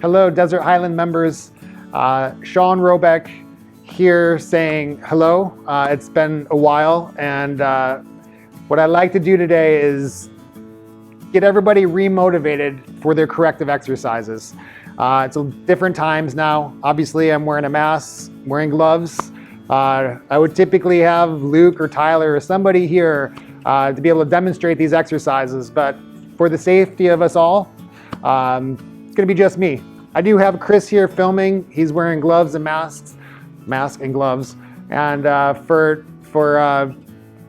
Hello, Desert Highland members. Sean Robeck here saying hello. It's been a while, and what I'd like to do today is get everybody remotivated for their corrective exercises. It's different times now. Obviously, I'm wearing a mask, wearing gloves. I would typically have Luke or Tyler or somebody here to be able to demonstrate these exercises, but for the safety of us all, it's going to be just me. I do have Chris here filming. He's wearing gloves and mask and gloves. And for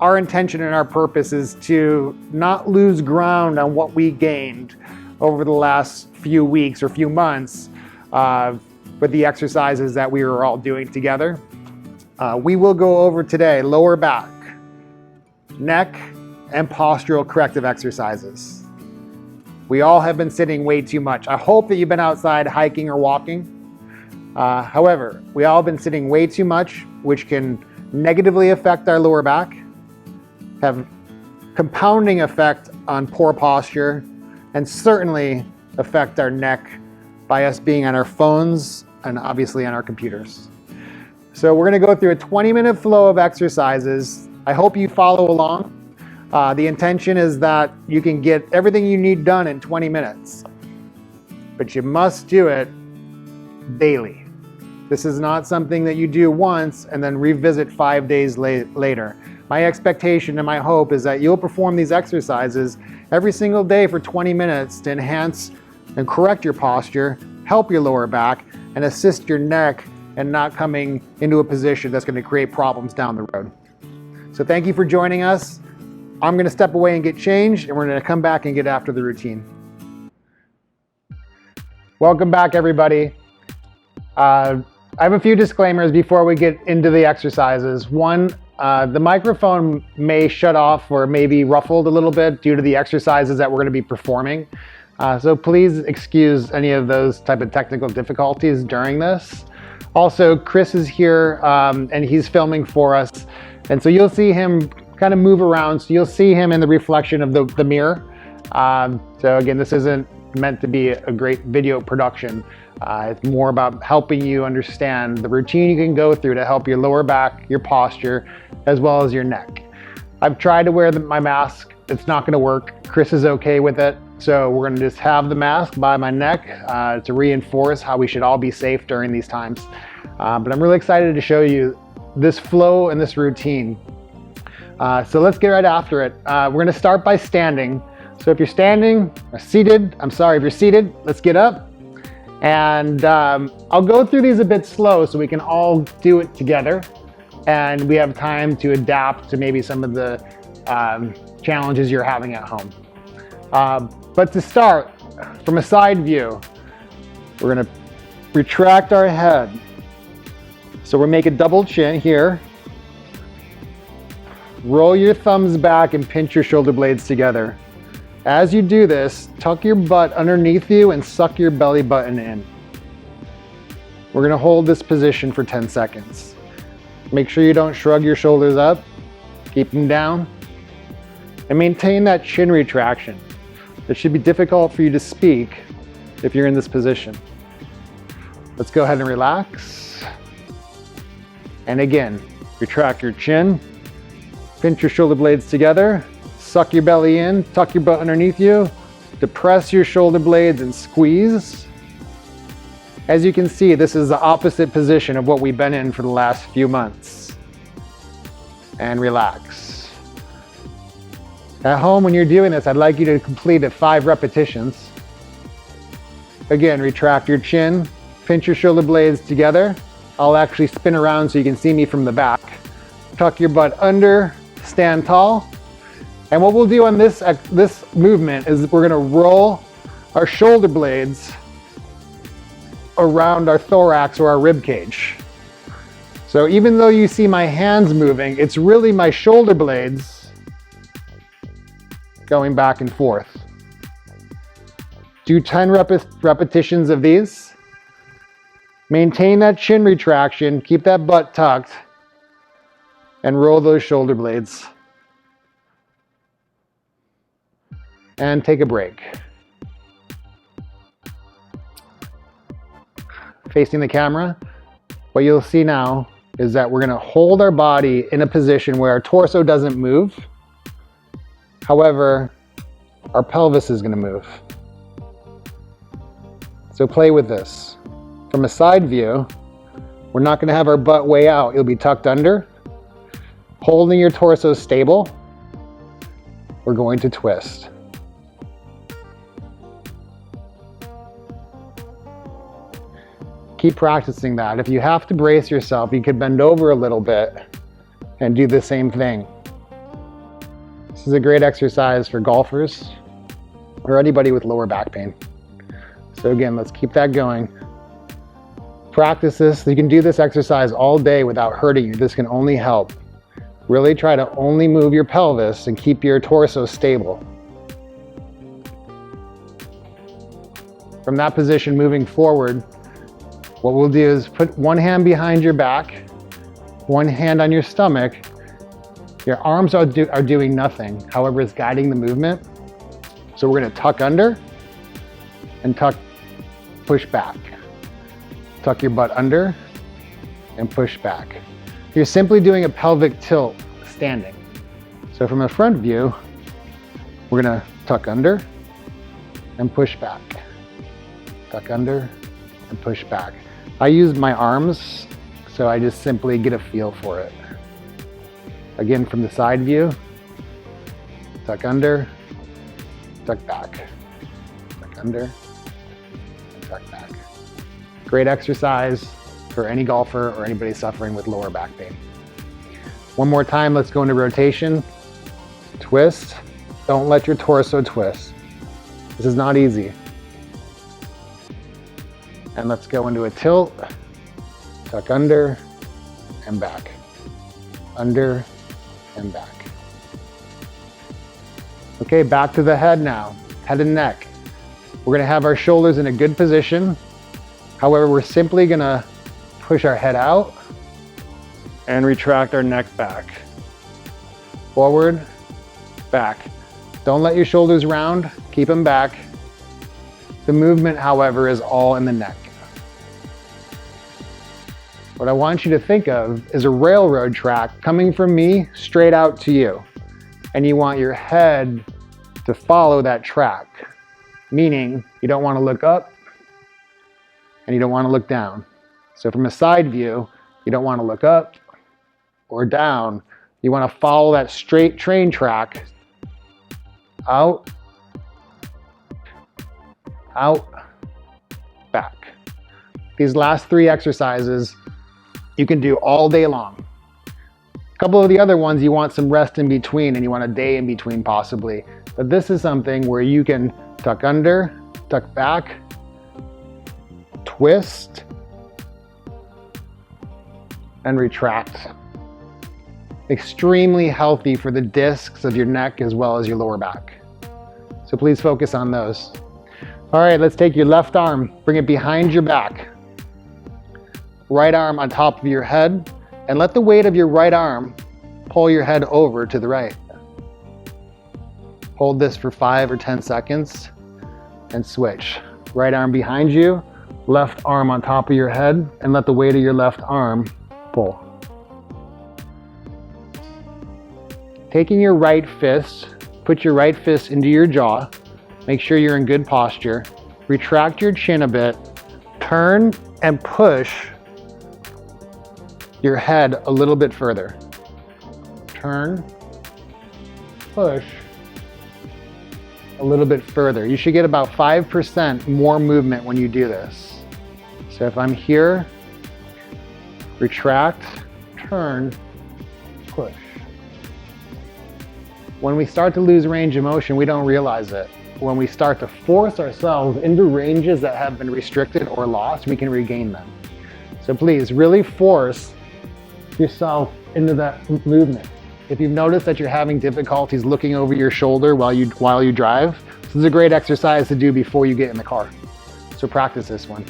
our intention and our purpose is to not lose ground on what we gained over the last few weeks or few months with the exercises that we were all doing together. We will go over today lower back, neck, and postural corrective exercises. We all have been sitting way too much. I hope that you've been outside hiking or walking. However, we all have been sitting way too much, which can negatively affect our lower back, have compounding effect on poor posture, and certainly affect our neck by us being on our phones and obviously on our computers. So we're going to go through a 20-minute flow of exercises. I hope you follow along. The intention is that you can get everything you need done in 20 minutes, but you must do it daily. This is not something that you do once and then revisit 5 days later. My expectation and my hope is that you'll perform these exercises every single day for 20 minutes to enhance and correct your posture, help your lower back, and assist your neck and not coming into a position that's going to create problems down the road. So thank you for joining us. I'm going to step away and get changed, and we're going to come back and get after the routine. Welcome back, everybody. I have a few disclaimers before we get into the exercises. One, the microphone may shut off or may be ruffled a little bit due to the exercises that we're going to be performing. So please excuse any of those type of technical difficulties during this. Also, Chris is here and he's filming for us. And so you'll see him kind of move around. So you'll see him in the reflection of the mirror. So again, this isn't meant to be a great video production. It's more about helping you understand the routine you can go through to help your lower back, your posture, as well as your neck. I've tried to wear my mask. It's not going to work. Chris is okay with it. So we're going to just have the mask by my neck to reinforce how we should all be safe during these times. But I'm really excited to show you this flow and this routine. So let's get right after it. We're going to start by standing. So if you're standing or seated, if you're seated, let's get up. And I'll go through these a bit slow so we can all do it together. And we have time to adapt to maybe some of the challenges you're having at home. But to start, from a side view, we're going to retract our head. So we'll make a double chin here. Roll your thumbs back and pinch your shoulder blades together. As you do this, tuck your butt underneath you and suck your belly button in. We're going to hold this position for 10 seconds. Make sure you don't shrug your shoulders up. Keep them down. And maintain that chin retraction. It should be difficult for you to speak if you're in this position. Let's go ahead and relax. And again, retract your chin. Pinch your shoulder blades together, suck your belly in, tuck your butt underneath you, depress your shoulder blades and squeeze. As you can see, this is the opposite position of what we've been in for the last few months. And relax. At home, when you're doing this, I'd like you to complete it 5 repetitions. Again, retract your chin, pinch your shoulder blades together. I'll actually spin around so you can see me from the back. Tuck your butt under. Stand tall. And what we'll do on this movement is we're going to roll our shoulder blades around our thorax or our rib cage. So even though you see my hands moving, it's really my shoulder blades going back and forth. Do 10 repetitions of these. Maintain that chin retraction, keep that butt tucked, and roll those shoulder blades. And take a break. facing the camera, what you'll see now is that we're gonna hold our body in a position where our torso doesn't move. However, our pelvis is gonna move. So play with this. From a side view, we're not gonna have our butt way out. You'll be tucked under, holding your torso stable. We're going to twist. Keep practicing that. If you have to brace yourself, you could bend over a little bit and do the same thing. This is a great exercise for golfers or anybody with lower back pain. So again, let's keep that going. Practice this. You can do this exercise all day without hurting you. This can only help. Really try to only move your pelvis and keep your torso stable. From that position moving forward, what we'll do is put one hand behind your back, one hand on your stomach. Your arms are doing nothing. However, it's guiding the movement. So we're gonna tuck under and push back. Tuck your butt under and push back. You're simply doing a pelvic tilt standing. So from a front view, we're gonna tuck under and push back. Tuck under and push back. I use my arms, so I just simply get a feel for it. Again, from the side view, tuck under, tuck back. Tuck under, and tuck back. Great exercise for any golfer or anybody suffering with lower back pain. One more time, let's go into rotation. Twist. Don't let your torso twist. This is not easy. And let's go into a tilt. Tuck under and back. Under and back. Okay, back to the head now. Head and neck. We're gonna have our shoulders in a good position. However, we're simply gonna push our head out and retract our neck back. Forward, back. Don't let your shoulders round, keep them back. The movement, however, is all in the neck. What I want you to think of is a railroad track coming from me straight out to you. And you want your head to follow that track. Meaning, you don't want to look up and you don't want to look down. So from a side view, you don't want to look up or down. You want to follow that straight train track. Out, out, back. These last three exercises you can do all day long. A couple of the other ones you want some rest in between and you want a day in between possibly. But this is something where you can tuck under, tuck back, twist, and retract. Extremely healthy for the discs of your neck as well as your lower back. So please focus on those. All right, let's take your left arm, bring it behind your back. Right arm on top of your head, and let the weight of your right arm pull your head over to the right. Hold this for 5 or 10 seconds and switch. Right arm behind you, left arm on top of your head, and let the weight of your left arm pull. Taking your right fist, put your right fist into your jaw. Make sure you're in good posture. Retract your chin a bit. Turn and push your head a little bit further. Turn, push a little bit further. You should get about 5% more movement when you do this. So if I'm here, retract, turn, push. When we start to lose range of motion, we don't realize it. When we start to force ourselves into ranges that have been restricted or lost, we can regain them. So please really force yourself into that movement. If you've noticed that you're having difficulties looking over your shoulder while you drive, this is a great exercise to do before you get in the car. So practice this one.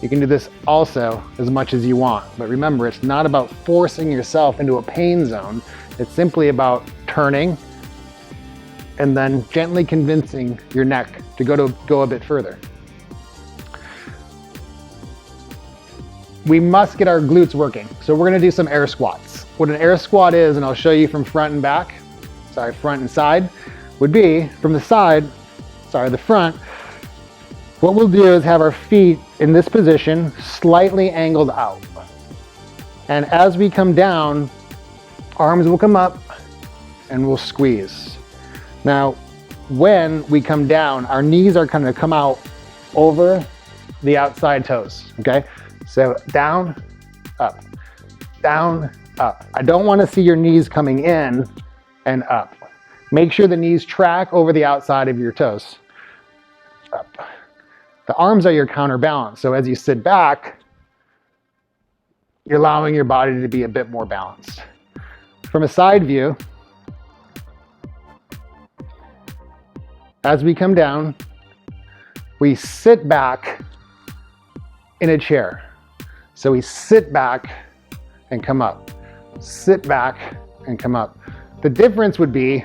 You can do this also as much as you want, but remember, it's not about forcing yourself into a pain zone. It's simply about turning and then gently convincing your neck to go a bit further. we must get our glutes working. So we're gonna do some air squats. What an air squat is, and I'll show you from front and back, front and side, would be from the side, the front. What we'll do is have our feet in this position, slightly angled out. And as we come down, arms will come up and we'll squeeze. Now, when we come down, our knees are gonna come out over the outside toes, okay? So down, up, down, up. I don't wanna see your knees coming in and up. Make sure the knees track over the outside of your toes. Up. The arms are your counterbalance. So as you sit back, you're allowing your body to be a bit more balanced. From a side view, as we come down, we sit back in a chair. So we sit back and come up. Sit back and come up. The difference would be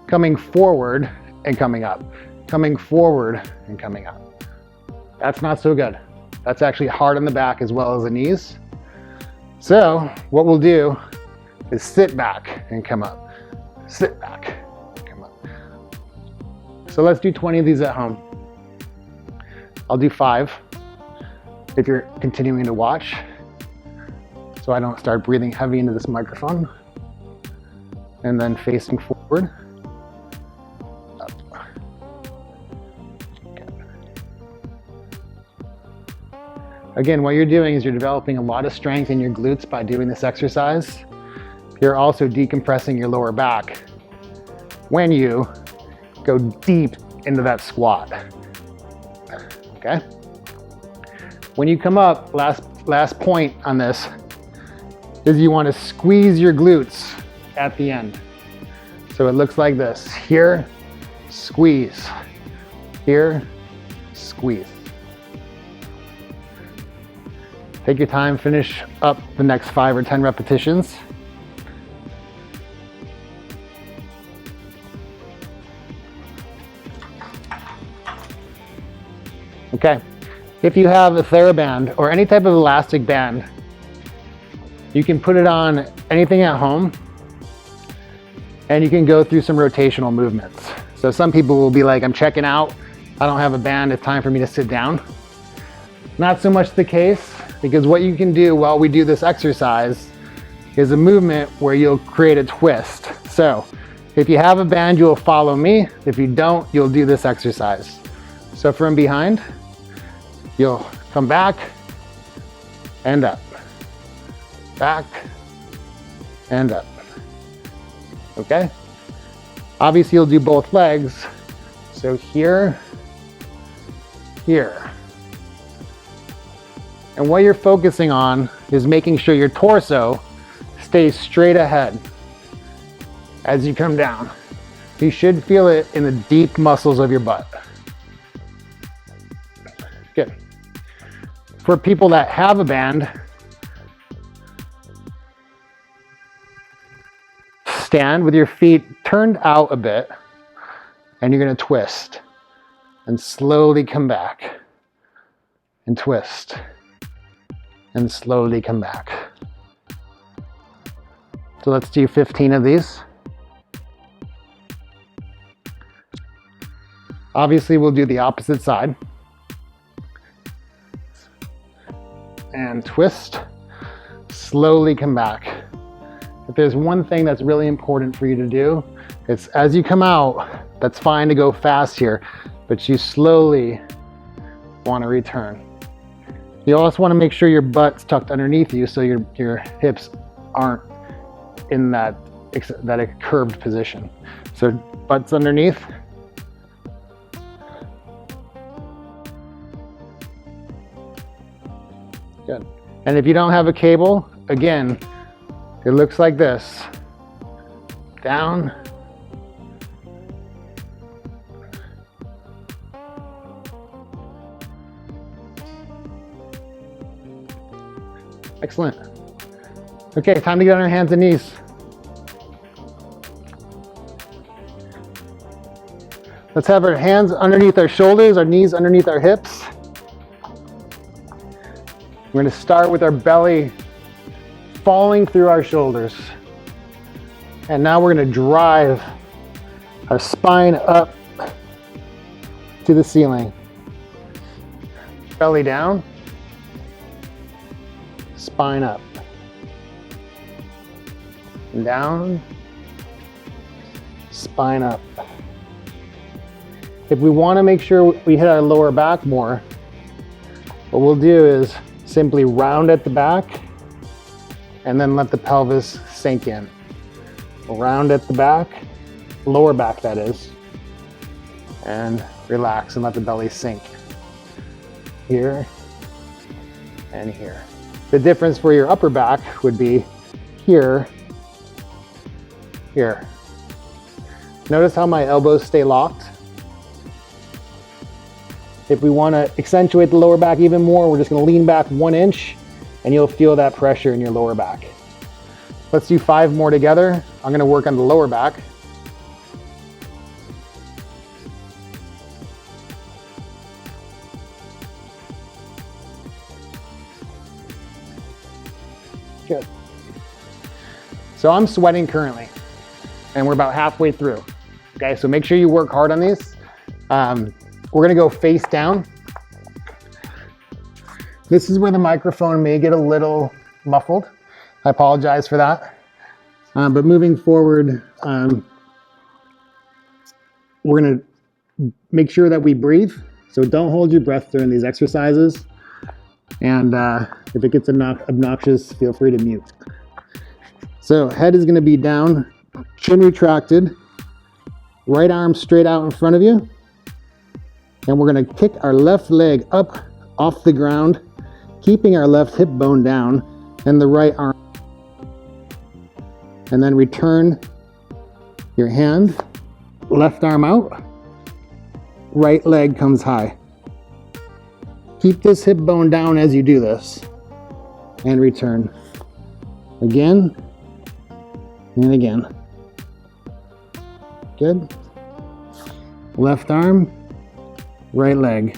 coming forward and coming up. Coming forward and coming up. That's not so good. That's actually hard on the back as well as the knees. So what we'll do is sit back and come up. Sit back, come up. So let's do 20 of these at home. I'll do 5 if you're continuing to watch, so I don't start breathing heavy into this microphone. And then facing forward. Up. Again, what you're doing is you're developing a lot of strength in your glutes by doing this exercise. You're also decompressing your lower back when you go deep into that squat. Okay? When you come up, last point on this is you want to squeeze your glutes at the end. So it looks like this. Here, squeeze. Here, squeeze. Take your time, finish up the next 5 or 10 repetitions. Okay, if you have a TheraBand or any type of elastic band, you can put it on anything at home and you can go through some rotational movements. So some people will be like, I'm checking out, I don't have a band, it's time for me to sit down. Not so much the case, because what you can do while we do this exercise is a movement where you'll create a twist. So if you have a band, you'll follow me. If you don't, you'll do this exercise. So from behind, you'll come back and up, back and up, okay? Obviously you'll do both legs. So here, here. And what you're focusing on is making sure your torso stays straight ahead as you come down. You should feel it in the deep muscles of your butt. Good. For people that have a band, stand with your feet turned out a bit, and you're gonna twist and slowly come back and twist and slowly come back. So let's do 15 of these. Obviously, we'll do the opposite side. And twist, slowly come back. If there's one thing that's really important for you to do, it's as you come out, that's fine to go fast here, but you slowly want to return. You also want to make sure your butt's tucked underneath you so your hips aren't in that curved position. So butt's underneath. Good. And if you don't have a cable, again, it looks like this. Down. Excellent. Okay, time to get on our hands and knees. Let's have our hands underneath our shoulders, our knees underneath our hips. We're going to start with our belly falling through our shoulders. And now we're going to drive our spine up to the ceiling. Belly down, spine up. And down, spine up. If we want to make sure we hit our lower back more, what we'll do is simply round at the back and then let the pelvis sink in. Round at the back, lower back that is, and relax and let the belly sink. Here and here. The difference for your upper back would be here, here. Notice how my elbows stay locked? If we want to accentuate the lower back even more, we're just going to lean back 1 inch and you'll feel that pressure in your lower back. Let's do 5 more together. I'm going to work on the lower back. Good. So I'm sweating currently, and we're about halfway through. Okay, so make sure you work hard on these. We're gonna go face down. This is where the microphone may get a little muffled. I apologize for that. But moving forward, we're gonna make sure that we breathe. So don't hold your breath during these exercises. And if it gets obnoxious, feel free to mute. So head is gonna be down, chin retracted, right arm straight out in front of you. And we're gonna kick our left leg up off the ground, keeping our left hip bone down and the right arm. And then return your hand, left arm out, right leg comes high. Keep this hip bone down as you do this and return. Again and again. Good. Left arm, right leg.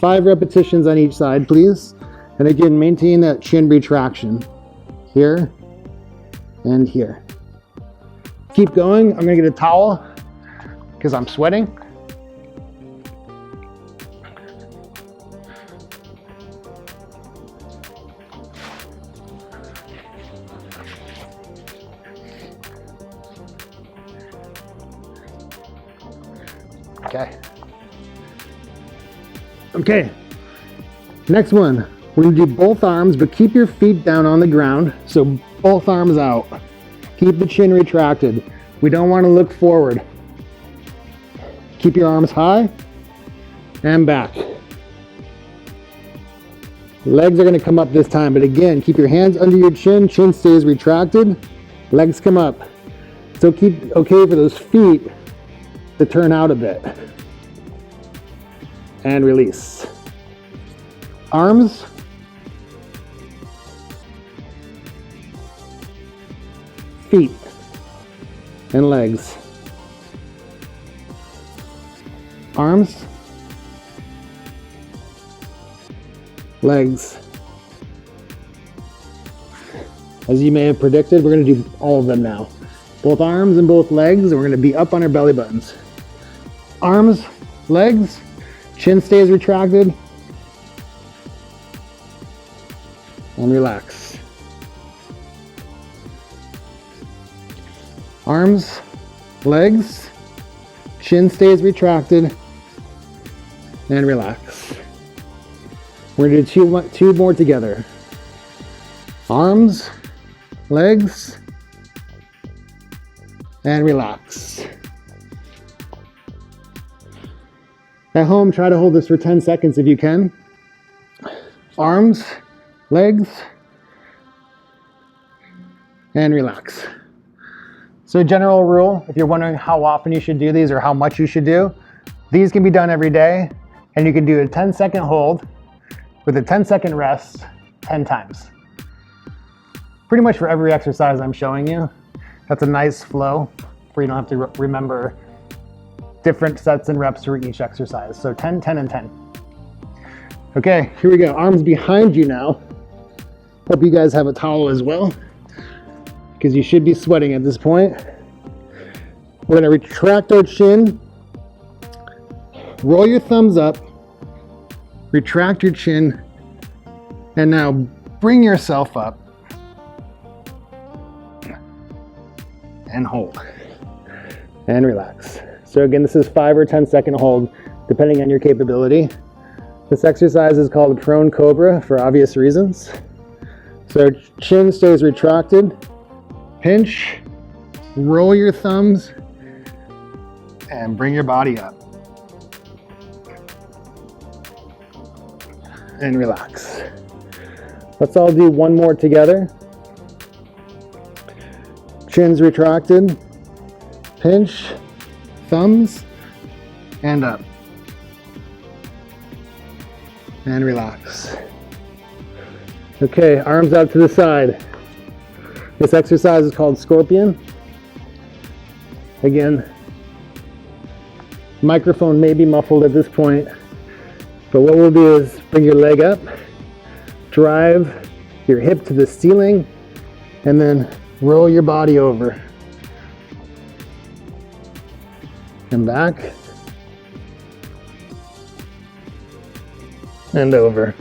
5 repetitions on each side, please. And again, maintain that chin retraction. Here and here. Keep going. I'm gonna get a towel because I'm sweating. Okay, next one. We're gonna do both arms, but keep your feet down on the ground. So both arms out. Keep the chin retracted. We don't want to look forward. Keep your arms high and back. Legs are gonna come up this time, but again, keep your hands under your chin. Chin stays retracted. Legs come up. So keep okay for those feet to turn out a bit. And release. Arms. Feet. And legs. Arms. Legs. As you may have predicted, we're going to do all of them now. Both arms and both legs, and we're going to be up on our belly buttons. Arms, legs, chin stays retracted, and relax. Arms, legs, chin stays retracted, and relax. We're going to do two more together. Arms, legs, and relax. At home, try to hold this for 10 seconds if you can. Arms, legs, and relax. So general rule, if you're wondering how often you should do these or how much you should do, these can be done every day, and you can do a 10-second hold with a 10-second rest 10 times. Pretty much for every exercise I'm showing you. That's a nice flow where you don't have to remember different sets and reps for each exercise. So 10, 10, and 10. Okay, here we go. Arms behind you now. Hope you guys have a towel as well, because you should be sweating at this point. We're gonna retract our chin, roll your thumbs up, retract your chin, and now bring yourself up and hold and relax. So again, this is 5 or 10-second hold, depending on your capability. This exercise is called a prone cobra for obvious reasons. So chin stays retracted, pinch, roll your thumbs, and bring your body up. And relax. Let's all do one more together. Chin's retracted, pinch, thumbs, and up. And relax. Okay, arms out to the side. This exercise is called scorpion. Again, microphone may be muffled at this point, but what we'll do is bring your leg up, drive your hip to the ceiling, and then roll your body over. And back. And over.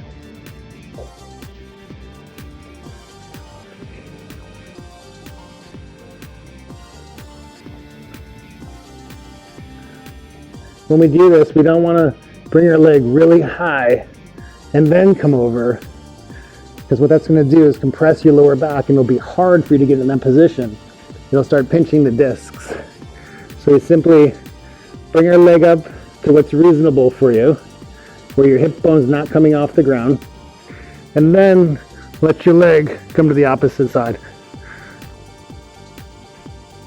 When we do this, we don't want to bring our leg really high and then come over, because what that's going to do is compress your lower back, and it'll be hard for you to get in that position. You'll start pinching the discs. So we simply bring our leg up to what's reasonable for you, where your hip bone's not coming off the ground, and then let your leg come to the opposite side.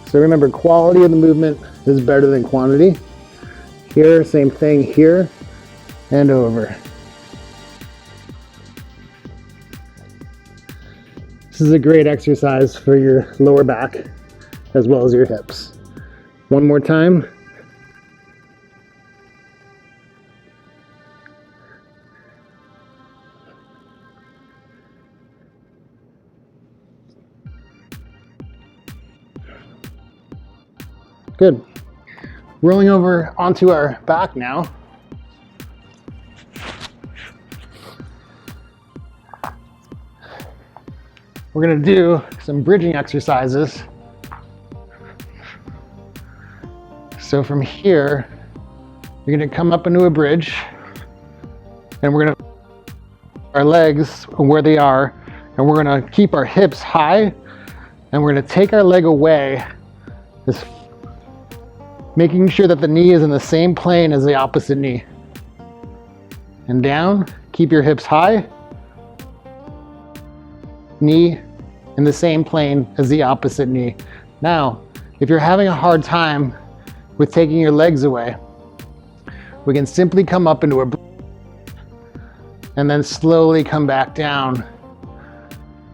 So remember, quality of the movement is better than quantity. Here, same thing here, and over. This is a great exercise for your lower back as well as your hips. One more time. Good. Rolling over onto our back now. We're going to do some bridging exercises. So from here, you're going to come up into a bridge, and we're going to our legs where they are, and we're going to keep our hips high, and we're going to take our leg away, just making sure that the knee is in the same plane as the opposite knee. And down, keep your hips high, knee in the same plane as the opposite knee. Now, if you're having a hard time with taking your legs away, we can simply come up into a and then slowly come back down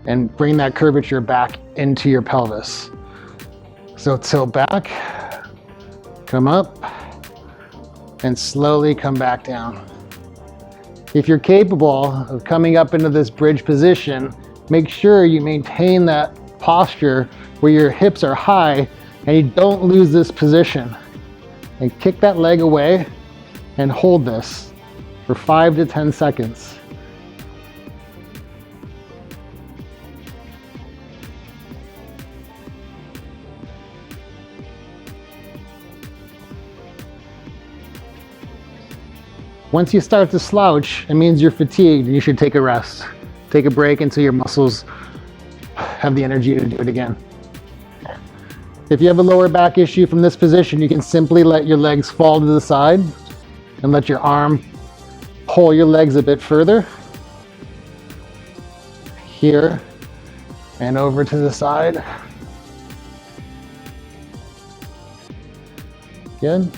and bring that curvature back into your pelvis. So tilt back, come up, and slowly come back down. If you're capable of coming up into this bridge position, make sure you maintain that posture where your hips are high and you don't lose this position. And kick that leg away and hold this for 5 to 10 seconds. Once you start to slouch, it means you're fatigued and you should take a rest. Take a break until your muscles have the energy to do it again. If you have a lower back issue from this position, you can simply let your legs fall to the side and let your arm pull your legs a bit further. Here and over to the side. Good.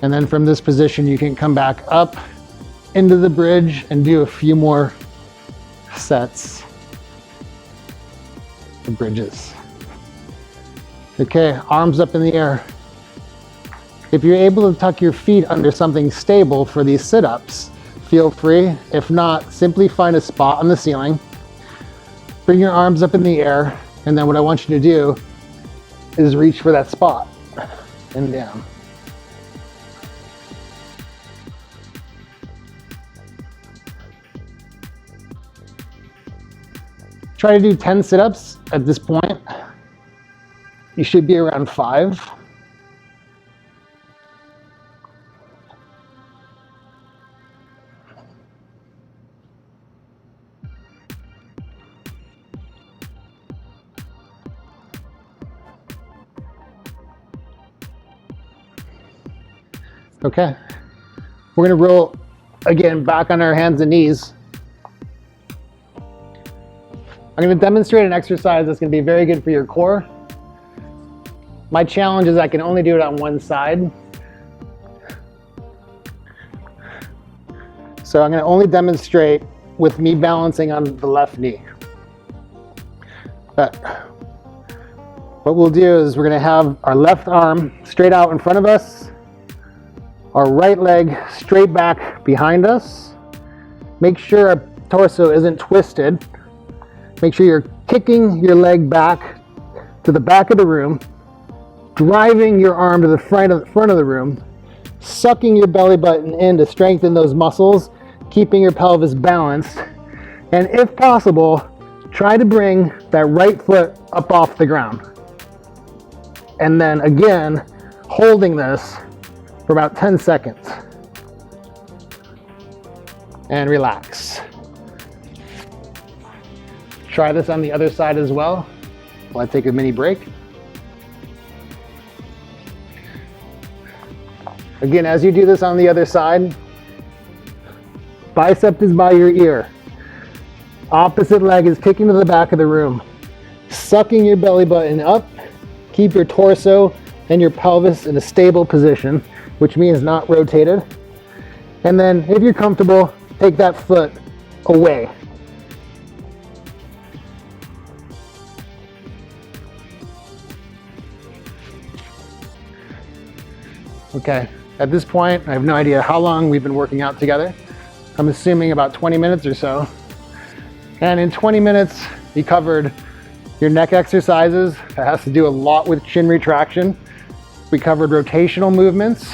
And then from this position, you can come back up into the bridge and do a few more sets of bridges. Okay, arms up in the air. If you're able to tuck your feet under something stable for these sit-ups, feel free. If not, simply find a spot on the ceiling, bring your arms up in the air, and then what I want you to do is reach for that spot and down. Try to do 10 sit-ups at this point. You should be around 5. Okay, we're gonna roll again back on our hands and knees. I'm gonna demonstrate an exercise that's gonna be very good for your core. My challenge is I can only do it on one side. So I'm gonna only demonstrate with me balancing on the left knee. But what we'll do is we're gonna have our left arm straight out in front of us, our right leg straight back behind us. Make sure our torso isn't twisted. Make sure you're kicking your leg back to the back of the room, driving your arm to the front of the room, sucking your belly button in to strengthen those muscles, keeping your pelvis balanced, and if possible, try to bring that right foot up off the ground. And then again, holding this for about 10 seconds. And relax. Try this on the other side as well while I take a mini break. Again, as you do this on the other side, bicep is by your ear. Opposite leg is kicking to the back of the room. Sucking your belly button up. Keep your torso and your pelvis in a stable position, which means not rotated. And then if you're comfortable, take that foot away. Okay, at this point, I have no idea how long we've been working out together. I'm assuming about 20 minutes or so. And in 20 minutes, you covered your neck exercises. That has to do a lot with chin retraction. We covered rotational movements,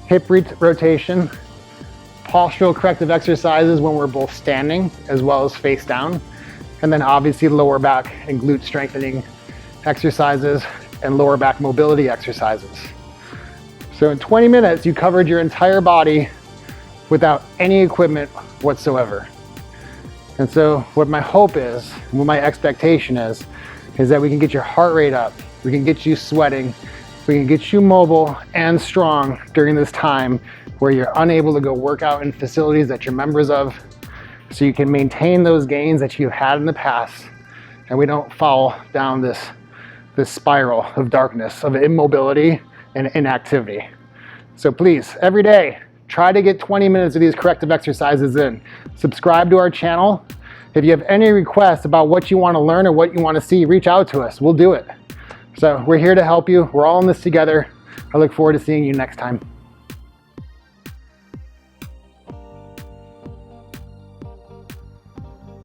hip rotation, postural corrective exercises when we're both standing as well as face down. And then obviously lower back and glute strengthening exercises and lower back mobility exercises. So in 20 minutes, you covered your entire body without any equipment whatsoever. And so what my hope is, what my expectation is that we can get your heart rate up, we can get you sweating, we can get you mobile and strong during this time where you're unable to go work out in facilities that you're members of, so you can maintain those gains that you've had in the past, and we don't fall down this spiral of darkness, of immobility and inactivity. So please, every day, try to get 20 minutes of these corrective exercises in. Subscribe to our channel. If you have any requests about what you want to learn or what you want to see, reach out to us. We'll do it. So we're here to help you. We're all in this together. I look forward to seeing you next time.